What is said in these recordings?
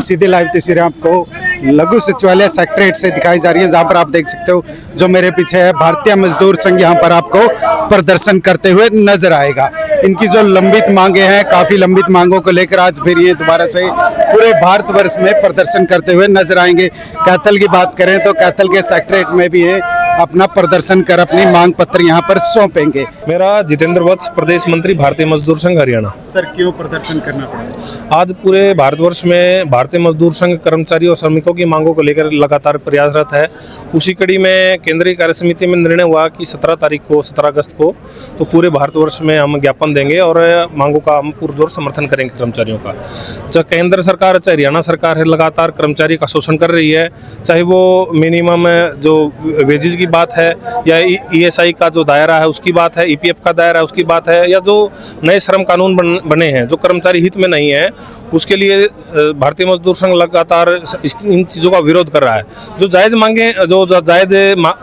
सीधे लाइव तस्वीरें आपको लघु सचिवालय सेक्रेटरीट से दिखाई जा रही है, जहां पर आप देख सकते हो जो मेरे पीछे है भारतीय मजदूर संघ यहां पर आपको प्रदर्शन करते हुए नजर आएगा। इनकी जो लंबित मांगे हैं, काफी लंबित मांगों को लेकर आज फिर ये दोबारा से पूरे भारतवर्ष में प्रदर्शन करते हुए नजर आएंगे। कैथल की बात करें तो कैथल के सेक्रेटरीट में भी है अपना प्रदर्शन कर अपनी मांग पत्र यहाँ पर सौंपेंगे। मेरा जितेंद्र वत्स, प्रदेश मंत्री भारतीय मजदूर संघ हरियाणा। सर क्यों प्रदर्शन करना पड़ा? आज पूरे भारतवर्ष में भारतीय मजदूर संघ कर्मचारी और श्रमिकों की मांगों को लेकर लगातार प्रयासरत है। उसी कड़ी में केंद्रीय कार्य समिति में निर्णय हुआ कि 17 अगस्त को तो पूरे भारतवर्ष में हम ज्ञापन देंगे और मांगों का हम पुरजोर समर्थन करेंगे कर्मचारियों का। चाहे केंद्र सरकार चाहे हरियाणा सरकार है, लगातार कर्मचारी का शोषण कर रही है। चाहे वो मिनिमम जो वेजेज की बात है या ईएसआई का जो दायरा है उसकी बात है, ईपीएफ का दायरा है उसकी बात है, या जो नए श्रम कानून बने हैं जो कर्मचारी हित में नहीं है, उसके लिए भारतीय मजदूर संघ लगातार इन चीज़ों का विरोध कर रहा है। जो जायज़ मांगे जो जायज़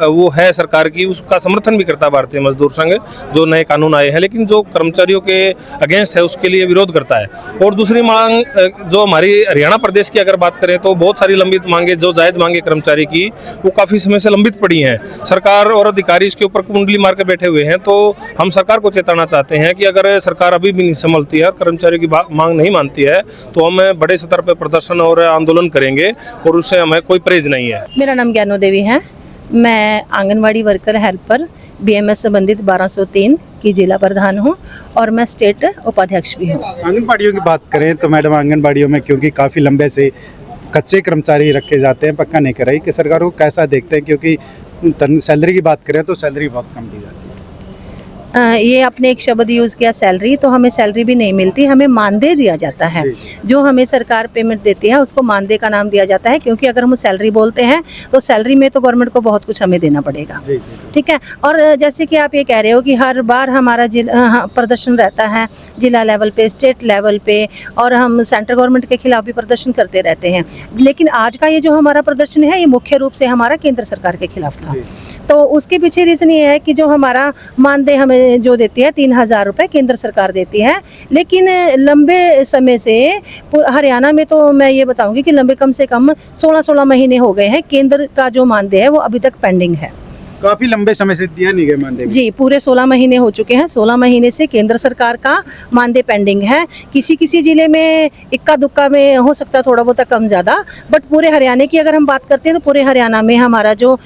वो है सरकार की, उसका समर्थन भी करता है भारतीय मजदूर संघ जो नए कानून आए हैं, लेकिन जो कर्मचारियों के अगेंस्ट है उसके लिए विरोध करता है। और दूसरी मांग जो हमारी हरियाणा प्रदेश की अगर बात करें तो बहुत सारी लंबित मांगे जो जायज़ मांगे कर्मचारी की वो काफ़ी समय से लंबित पड़ी हैं। सरकार और अधिकारी इसके ऊपर कुंडली मार के बैठे हुए हैं। तो हम सरकार को चेताना चाहते हैं कि अगर सरकार अभी भी नहीं संभलती है, कर्मचारियों की मांग नहीं मानती है, तो हम बड़े स्तर पर प्रदर्शन और आंदोलन करेंगे और उससे हमें कोई परहेज नहीं है। मेरा नाम ज्ञानो देवी है। मैं आंगनवाड़ी वर्कर हेल्पर बीएमएस संबंधित 1203 की जिला प्रधान हूँ और मैं स्टेट उपाध्यक्ष भी हूँ। आंगनबाड़ियों की बात करें तो मैडम आंगनबाड़ियों में क्योंकि काफ़ी लंबे से कच्चे कर्मचारी रखे जाते हैं, पक्का नहीं कराई कि सरकार को कैसा देखते हैं, क्योंकि सैलरी की बात करें तो सैलरी बहुत कम दी जाती है। ये आपने एक शब्द यूज़ किया सैलरी, तो हमें सैलरी भी नहीं मिलती, हमें मानदेय दिया जाता है। जो हमें सरकार पेमेंट देती है उसको मानदेय का नाम दिया जाता है, क्योंकि अगर हम सैलरी बोलते हैं तो सैलरी में तो गवर्नमेंट को बहुत कुछ हमें देना पड़ेगा। ठीक है। और जैसे कि आप ये कह रहे हो कि हर बार हमारा प्रदर्शन रहता है जिला लेवल पे, स्टेट लेवल पे, और हम सेंट्रल गवर्नमेंट के खिलाफ भी प्रदर्शन करते रहते हैं। लेकिन आज का ये जो हमारा प्रदर्शन है ये मुख्य रूप से हमारा केंद्र सरकार के खिलाफ था। तो उसके पीछे रीज़न ये है कि जो हमारा मानदेय हमें जो देती है 3000 रुपये केंद्र सरकार देती है, लेकिन लंबे समय से हरियाणा में तो मैं ये बताऊंगी कि लंबे कम से कम 16 महीने हो गए हैं, केंद्र का जो मानदेय है वो अभी तक पेंडिंग है। काफी लंबे समय से दिया नहीं गया मानदेय जी, पूरे 16 महीने हो चुके हैं। 16 महीने से केंद्र सरकार का मानदेय पेंडिंग है। किसी जिले में इक्का दुक्का में हो सकता है थोड़ा बहुत कम ज़्यादा, बट पूरे हरियाणा की अगर हम बात करते हैं तो पूरे हरियाणा में हमारा जो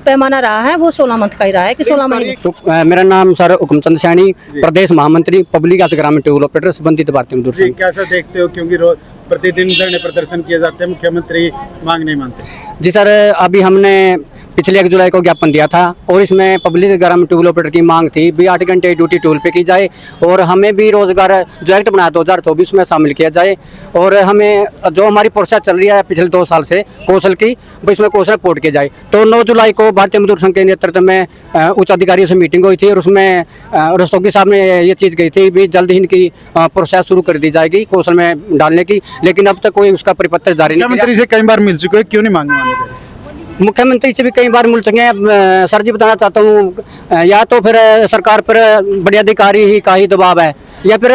पैमाना रहा है वो 16 मंथ का ही रहा है कि 16 महीने। तो मेरा नाम सर हुकुमचंद सैनी, प्रदेश महामंत्री पब्लिक हेल्थ ग्रामीण टूल ऑपरेटर संबंधित भारतीय मजदूर संघ। कैसा देखते हो, क्योंकि रोज प्रतिदिन धरने प्रदर्शन किए जाते हैं, मुख्यमंत्री मांग नहीं मानते? जी सर, अभी हमने पिछले 1 जुलाई को ज्ञापन दिया था और इसमें पब्लिक ग्रामीण टूल ऑपरेटर की मांग थी भी 8 घंटे ड्यूटी टूल पे की जाए और हमें भी रोजगार जो एक्ट बनाया 2024 में शामिल किया जाए। और हमें जो हमारी प्रोसेस चल रही है पिछले 2 साल से कौशल की, इसमें कौशल रिपोर्ट किया जाए। तो 9 जुलाई को भारतीय मजदूर संघ के नेतृत्व में उच्च अधिकारियों से मीटिंग हुई थी और उसमें रस्तोगी साहब ने ये चीज़ कही थी भी जल्द ही इनकी प्रोसेस शुरू कर दी जाएगी कौशल में डालने की, लेकिन अब तक कोई उसका परिपत्र जारी नहीं। मुख्यमंत्री से कई बार मिल चुके हैं, क्यों नहीं मांग माने? मुख्यमंत्री से भी कई बार मिल चुके हैं। सर जी बताना चाहता हूँ, या तो फिर सरकार पर बड़े अधिकारी ही का ही दबाव है या फिर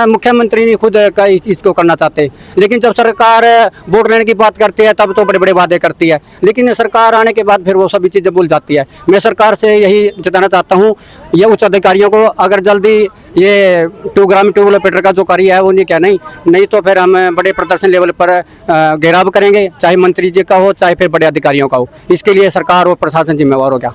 मुख्यमंत्री ने खुद का इस चीज़ को करना चाहते हैं। लेकिन जब सरकार वोट लेने की बात करती है तब तो बड़े बड़े वादे करती है, लेकिन सरकार आने के बाद फिर वो सभी चीज़ें भूल जाती है। मैं सरकार से यही जताना चाहता हूँ, ये उच्च अधिकारियों को अगर जल्दी ये ग्रामीण टूल ऑपरेटर का जो कार्य है वो नहीं क्या नहीं तो फिर हम बड़े प्रदर्शन लेवल पर घेराव करेंगे, चाहे मंत्री जी का हो चाहे फिर बड़े अधिकारियों का हो। इसके लिए सरकार और प्रशासन जिम्मेवार हो गया।